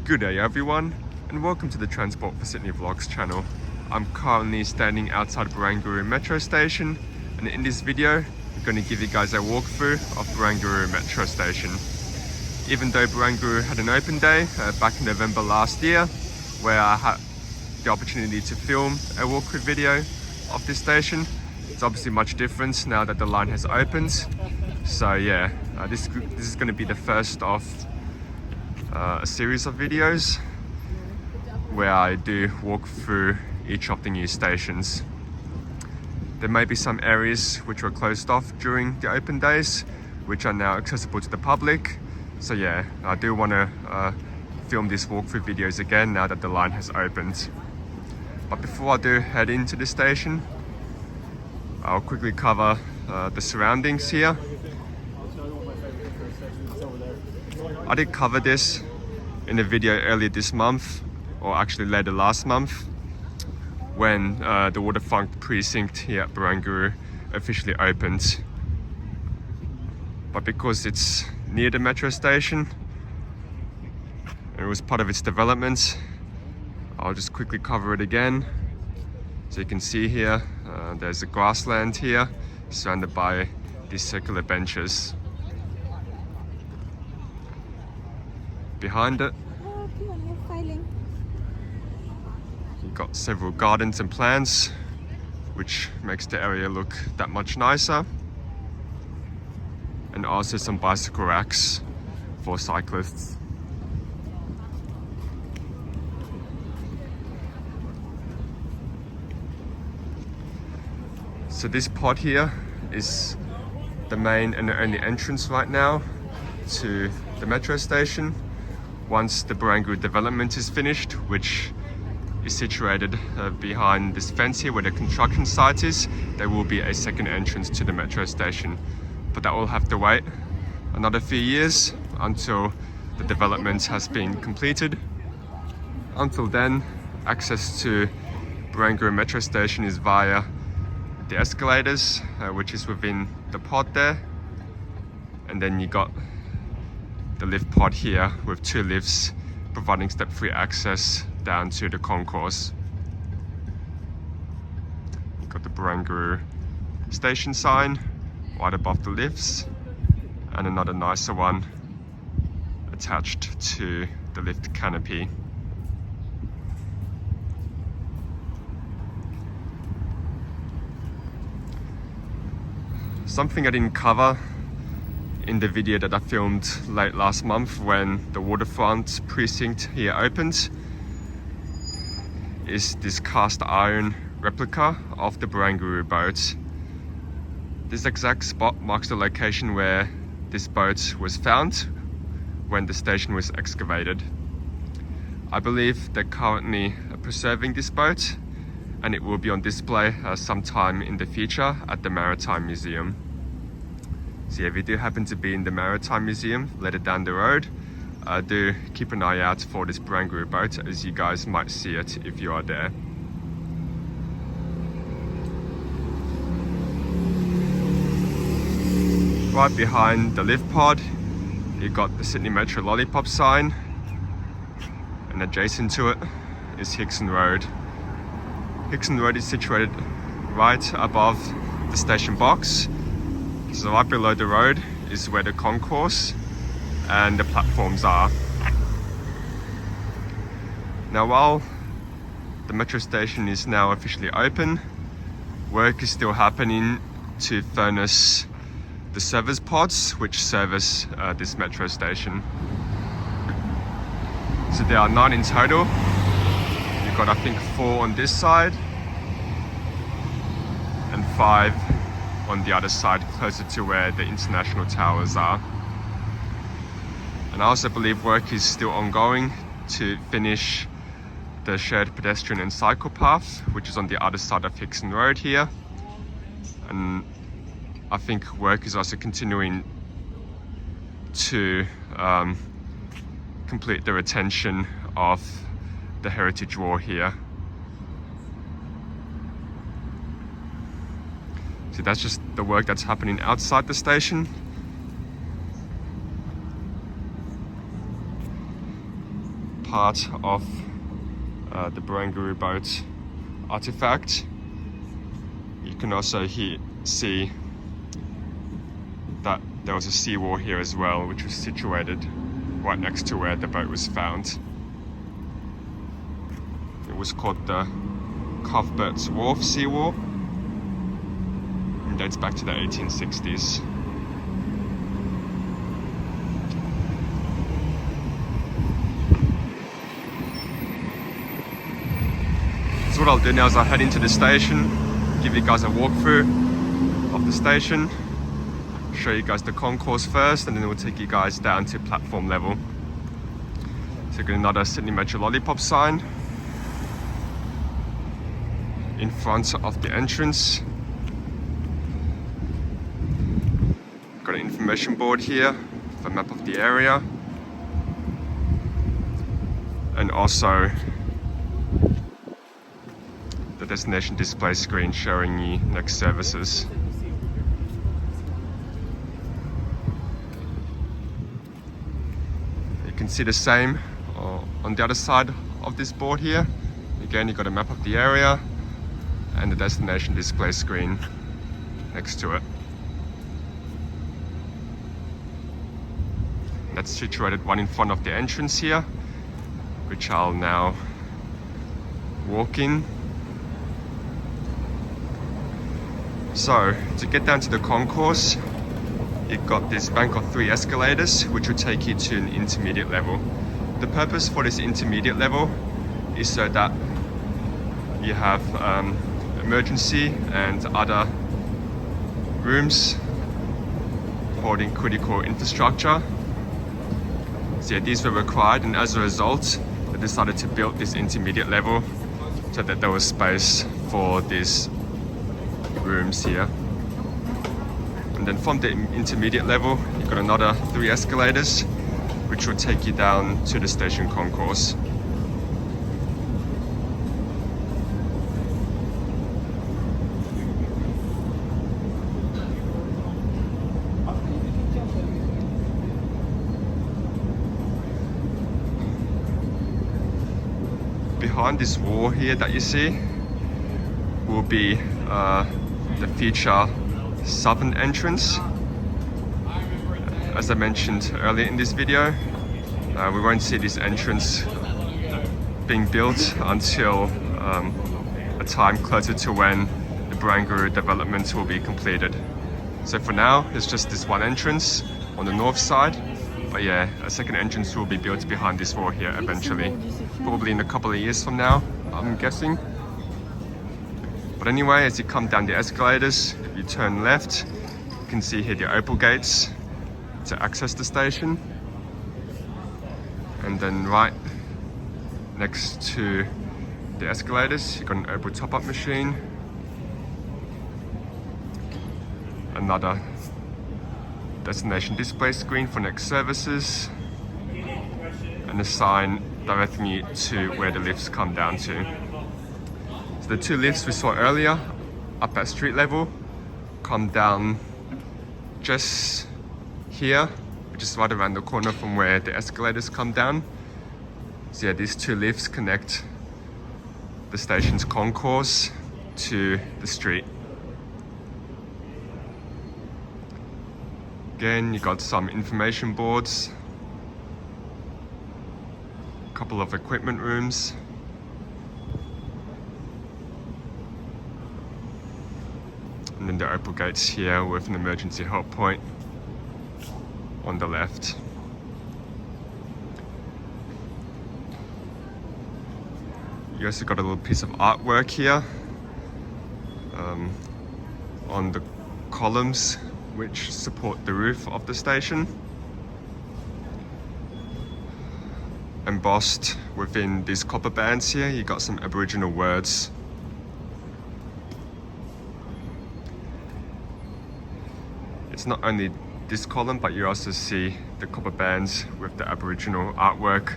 Good day everyone, and welcome to the Transport for Sydney Vlogs channel. I'm currently standing outside Barangaroo Metro Station, and in this video I'm going to give you guys a walkthrough of Barangaroo Metro Station. Even though Barangaroo had an open day back in November last year, where I had the opportunity to film a walkthrough video of this station, it's obviously much different now that the line has opened. So yeah, this is going to be the first of a series of videos where I do walk through each of the new stations. There may be some areas which were closed off during the open days, which are now accessible to the public. So yeah, I do want to film these walkthrough videos again now that the line has opened. But before I do head into the station, I'll quickly cover the surroundings here. I did cover this in a video earlier this month, or actually later last month, when the Waterfront Precinct here at Barangaroo officially opened. But because it's near the metro station, and it was part of its development, I'll just quickly cover it again. So you can see here, there's a grassland here, surrounded by these circular benches. Behind it, you've got several gardens and plants, which makes the area look that much nicer. And also some bicycle racks for cyclists. So this pod here is the main and the only entrance right now to the metro station. Once the Barangaroo development is finished, which is situated behind this fence here where the construction site is, there will be a second entrance to the metro station. But that will have to wait another few years until the development has been completed. Until then, access to Barangaroo metro station is via the escalators, which is within the pod there. And then you got the lift pod here with two lifts providing step-free access down to the concourse. You've got the Barangaroo station sign right above the lifts, and another nicer one attached to the lift canopy. Something I didn't cover in the video that I filmed late last month when the Waterfront Precinct here opened is this cast iron replica of the Barangaroo boat. This exact spot marks the location where this boat was found when the station was excavated. I believe they're currently preserving this boat, and it will be on display sometime in the future at the Maritime Museum. So yeah, if you do happen to be in the Maritime Museum later down the road, do keep an eye out for this Barangaroo boat, as you guys might see it if you are there. Right behind the lift pod, you've got the Sydney Metro Lollipop sign, and adjacent to it is Hickson Rd. Hickson Rd is situated right above the station box. So right below the road is where the concourse and the platforms are. Now, while the metro station is now officially open, work is still happening to furnish the service pods which service this metro station. So there are 9 in total. You've got, I think, 4 on this side and 5 on the other side, closer to where the international towers are. And I also believe work is still ongoing to finish the shared pedestrian and cycle path, which is on the other side of Hickson Rd here. And I think work is also continuing to complete the retention of the heritage wall here. So that's just the work that's happening outside the station. part of the Barangaroo boat artifact. You can also see that there was a seawall here as well, which was situated right next to where the boat was found. It was called the Cuthbert's Wharf seawall and dates back to the 1860s. So what I'll do now is I'll head into the station, give you guys a walkthrough of the station, show you guys the concourse first, and then we'll take you guys down to platform level. So we've got another Sydney Metro lollipop sign in front of the entrance. Got an information board here for a map of the area, and also the destination display screen showing you next services. You can see the same on the other side of this board here. Again, you've got a map of the area and the destination display screen next to it. That's situated one in front of the entrance here, which I'll now walk in. So, to get down to the concourse, you've got this bank of 3 escalators, which will take you to an intermediate level. The purpose for this intermediate level is so that you have emergency and other rooms holding critical infrastructure. So yeah, these were required, and as a result, they decided to build this intermediate level so that there was space for these rooms here. And then from the intermediate level, you've got another 3 escalators, which will take you down to the station concourse. Behind this wall here that you see will be the future southern entrance. As I mentioned earlier in this video, we won't see this entrance being built until a time closer to when the Barangaroo development will be completed. So for now, it's just this one entrance on the north side. But yeah, a second entrance will be built behind this wall here eventually. Probably in a couple of years from now, I'm guessing. But anyway, as you come down the escalators, you turn left, you can see here the opal gates to access the station. And then right next to the escalators, you've got an opal top-up machine. Another destination display screen for next services. And a sign directing you to where the lifts come down to. So the 2 lifts we saw earlier, up at street level, come down just here, which is right around the corner from where the escalators come down. So yeah, these 2 lifts connect the station's concourse to the street. Again, you got some information boards, a couple of equipment rooms, and then the opal gates here with an emergency help point on the left. You also got a little piece of artwork here on the columns which support the roof of the station. Embossed within these copper bands here, you got some Aboriginal words. It's not only this column, but you also see the copper bands with the Aboriginal artwork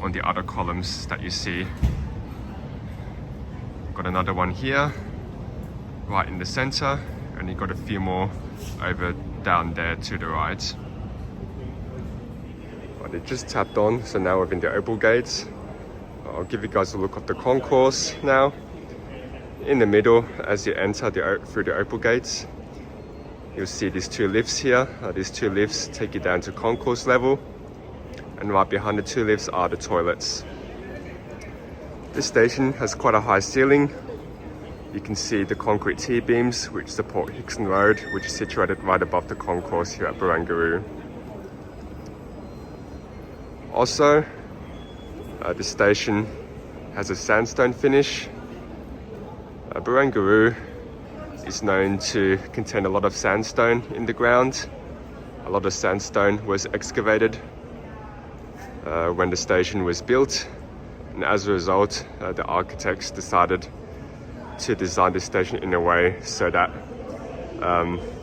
on the other columns that you see. Got another one here, right in the center, and you got a few more over down there to the right. They just tapped on, so now we're in the Opal gates. I'll give you guys a look of the concourse now. In the middle, as you enter through the Opal gates, you'll see these two lifts here. These two lifts take you down to concourse level, and right behind the two lifts are the toilets. This station has quite a high ceiling. You can see the concrete T-beams which support Hickson Rd, which is situated right above the concourse here at Barangaroo. Also, the station has a sandstone finish. Barangaroo is known to contain a lot of sandstone in the ground. A lot of sandstone was excavated when the station was built, and as a result, the architects decided to design the station in a way so that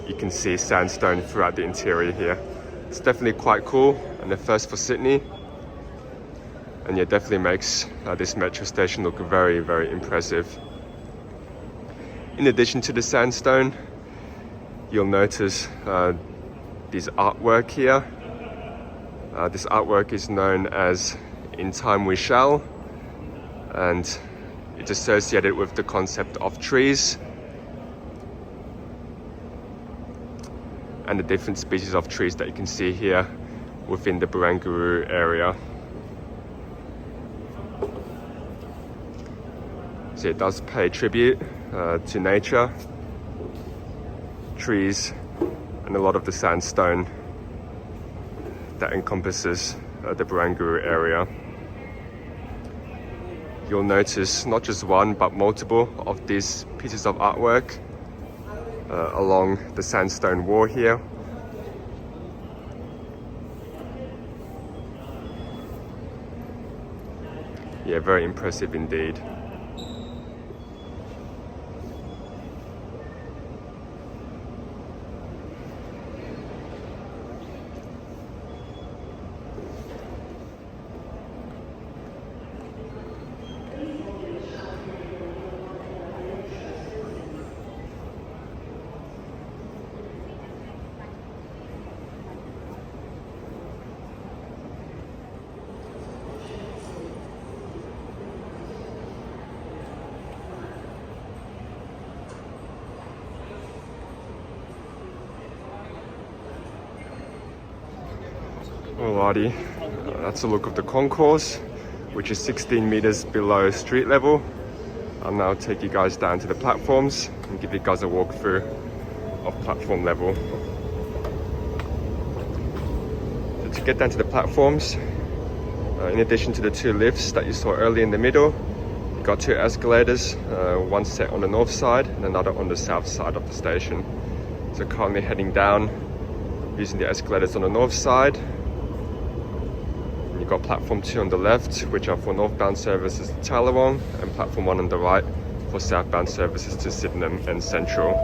you can see sandstone throughout the interior here. It's definitely quite cool, and the first for Sydney, and it definitely makes this metro station look very, very impressive. In addition to the sandstone, you'll notice this artwork here. This artwork is known as "In Time We Shall," and it's associated with the concept of trees and the different species of trees that you can see here within the Barangaroo area. So it does pay tribute to nature, trees, and a lot of the sandstone that encompasses the Barangaroo area. You'll notice not just one but multiple of these pieces of artwork along the sandstone wall here. Yeah, very impressive indeed. Alrighty, that's a look of the concourse, which is 16 meters below street level. I'll now take you guys down to the platforms and give you guys a walkthrough of platform level. So to get down to the platforms, in addition to the two lifts that you saw earlier in the middle, you've got two escalators, one set on the north side and another on the south side of the station. So currently heading down using the escalators on the north side. You've got platform 2 on the left, which are for northbound services to Tallawong, and platform 1 on the right for southbound services to Sydenham and Central.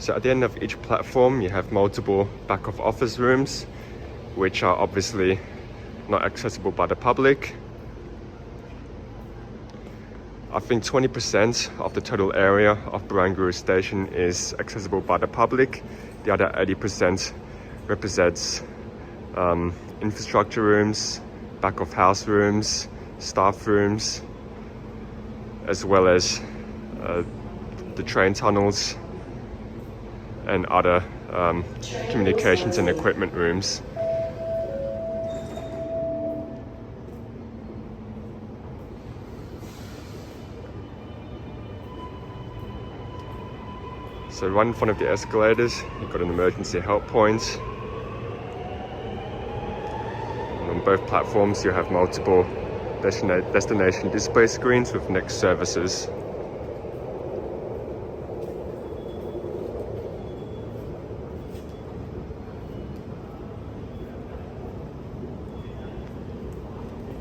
So at the end of each platform, you have multiple back of office rooms, which are obviously not accessible by the public. I think 20% of the total area of Barangaroo Station is accessible by the public. The other 80% represents infrastructure rooms, back of house rooms, staff rooms, as well as the train tunnels and other communications and equipment rooms. So right in front of the escalators, you've got an emergency help point. And on both platforms, you have multiple destination display screens with next services.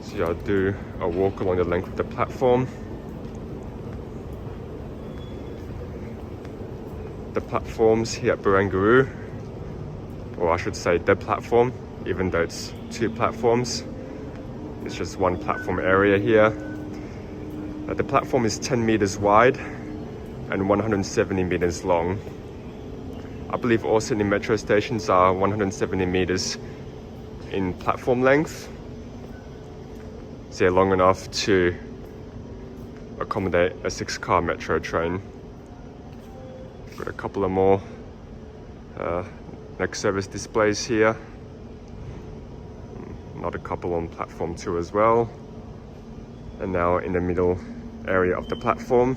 So I'll do a walk along the length of the platform. The platforms here at Barangaroo or I should say the platform, even though it's two platforms. It's just one platform area here. The platform is 10 meters wide and 170 meters long. I believe all Sydney metro stations are 170 meters in platform length. So they're long enough to accommodate a 6-car metro train. Got a couple of more next service displays here. Another couple on platform 2 as well. And now in the middle area of the platform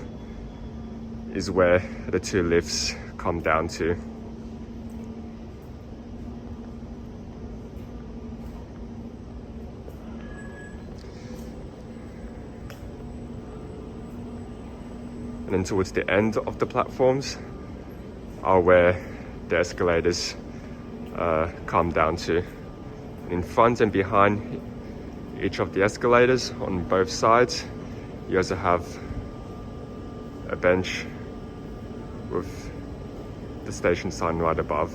is where the 2 lifts come down to. And then towards the end of the platforms are where the escalators come down to. In front and behind each of the escalators on both sides, you also have a bench with the station sign right above.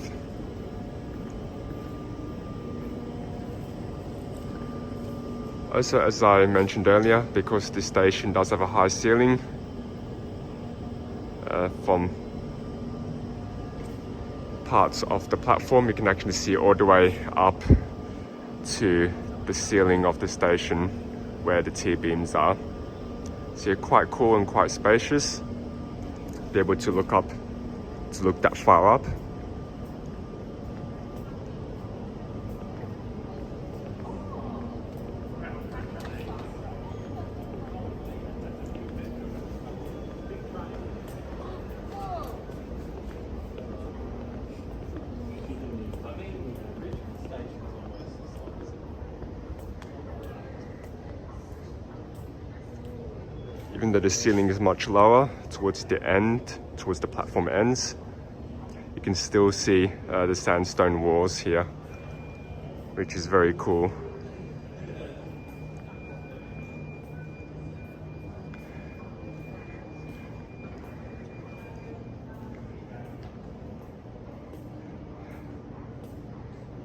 Also, as I mentioned earlier, because this station does have a high ceiling, from parts of the platform you can actually see all the way up to the ceiling of the station where the T-beams are. So you're quite cool and quite spacious. Be able to look that far up. Even though the ceiling is much lower towards the platform ends, you can still see the sandstone walls here, which is very cool.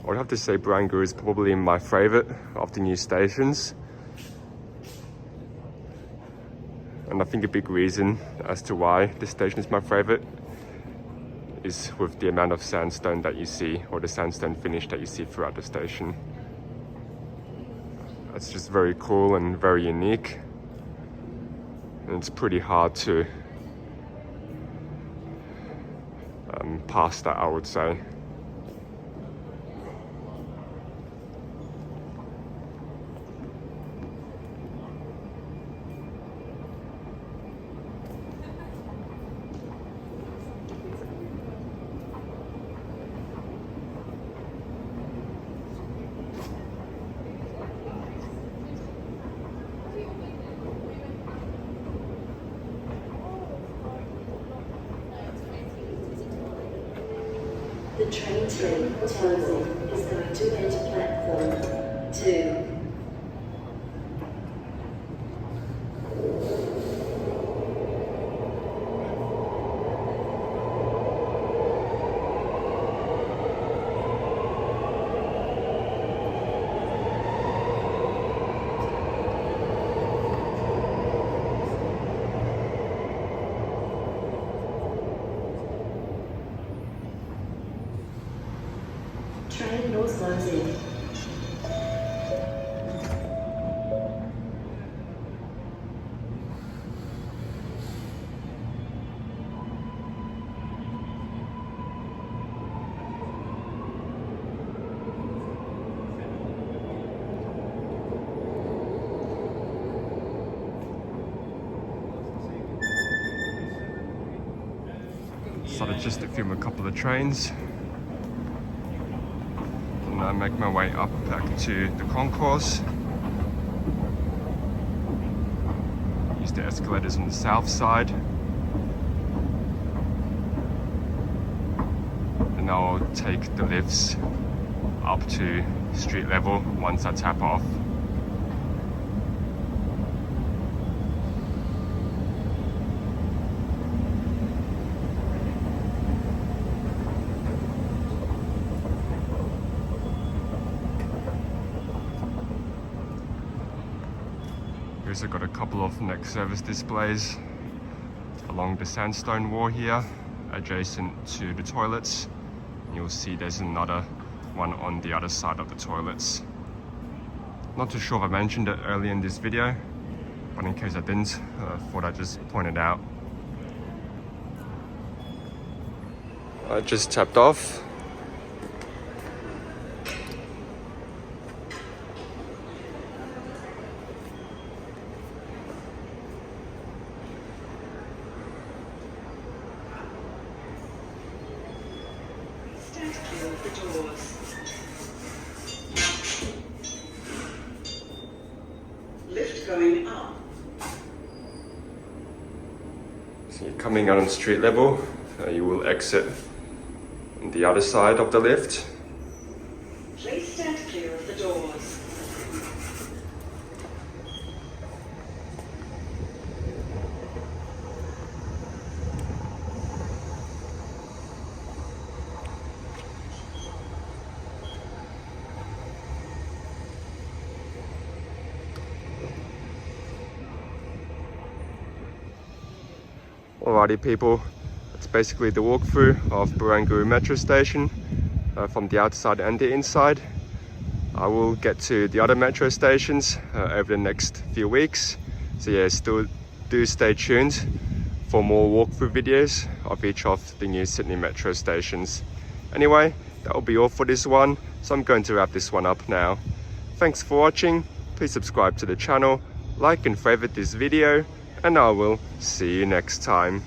I would have to say Barangaroo is probably my favourite of the new stations. And I think a big reason as to why this station is my favourite is with the amount of sandstone that you see, or the sandstone finish that you see throughout the station. It's just very cool and very unique. And it's pretty hard to pass that, I would say. The train to Chatswood is going to enter platform 2. Train North closing. Decided just to film a couple of trains. And I make my way up back to the Concourse. Use the escalators on the south side. And I'll take the lifts up to street level once I tap off. We also got a couple of next service displays along the sandstone wall here, adjacent to the toilets. You'll see there's another one on the other side of the toilets. Not too sure if I mentioned it earlier in this video, but in case I didn't, thought I'd just point it out. I just tapped off. Stand clear of the doors. Lift going up. So you're coming out on street level, you will exit on the other side of the lift. Please stand clear of the doors. Alrighty people, that's basically the walkthrough of Barangaroo Metro Station from the outside and the inside. I will get to the other metro stations over the next few weeks. So yeah, still do stay tuned for more walkthrough videos of each of the new Sydney metro stations. Anyway, that will be all for this one. So I'm going to wrap this one up now. Thanks for watching. Please subscribe to the channel, like and favorite this video, and I will see you next time.